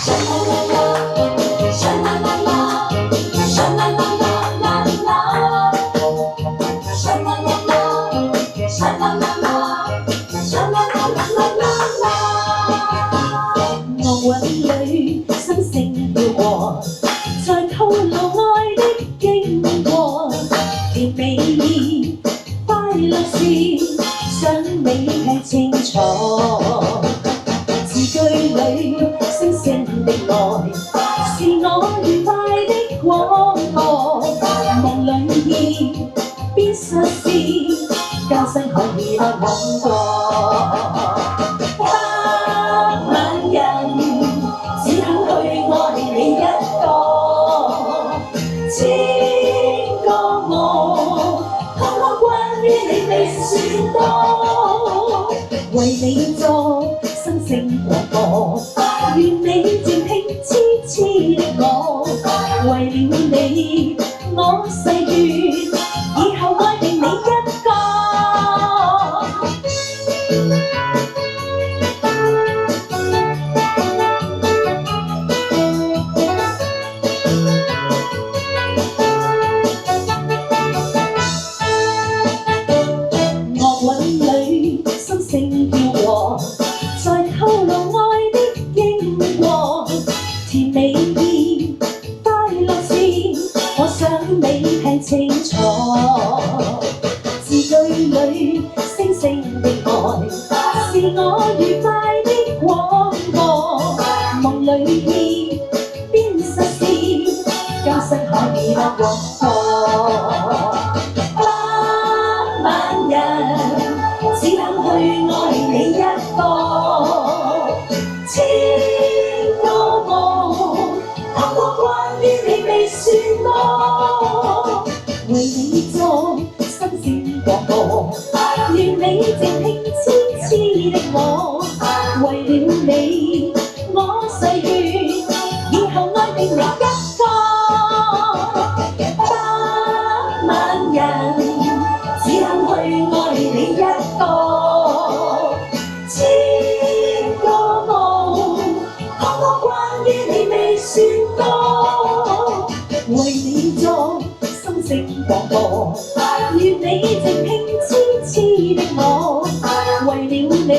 沙啦啦啦，沙啦啦啦，沙啦啦啦啦啦，沙啦啦啦，沙啦啦啦，沙啦啦啦啦啦。樂韻裏心聲跳過，在透露愛的經過，甜美意快樂事，想你聽清楚。字句裏星星的愛，是我愉快的廣播。夢裏意變實事，交生可以不枉過。百萬人只肯去愛你一個，千個我，看看關於你未算多，為你作心聲廣播，願你靜聽痴痴的我，為了你我誓願，以後愛定你一個。樂韻裏心聲跳過，在透露愛的經過，甜美意快樂事，我想你聽清楚。字句裏星星的愛，是我愉快的廣播。夢裏意變實事，交生可以不枉過。百萬人只肯去愛你一個，千個夢，看過關於你未算多，為你作心聲廣播，願你靜聽痴痴的我，為了你我誓願，以後愛定你一個。百萬人只肯去愛你一個，千個夢，看過關於你未算多，為你作心聲廣播，願你靜聽痴痴的我，為了你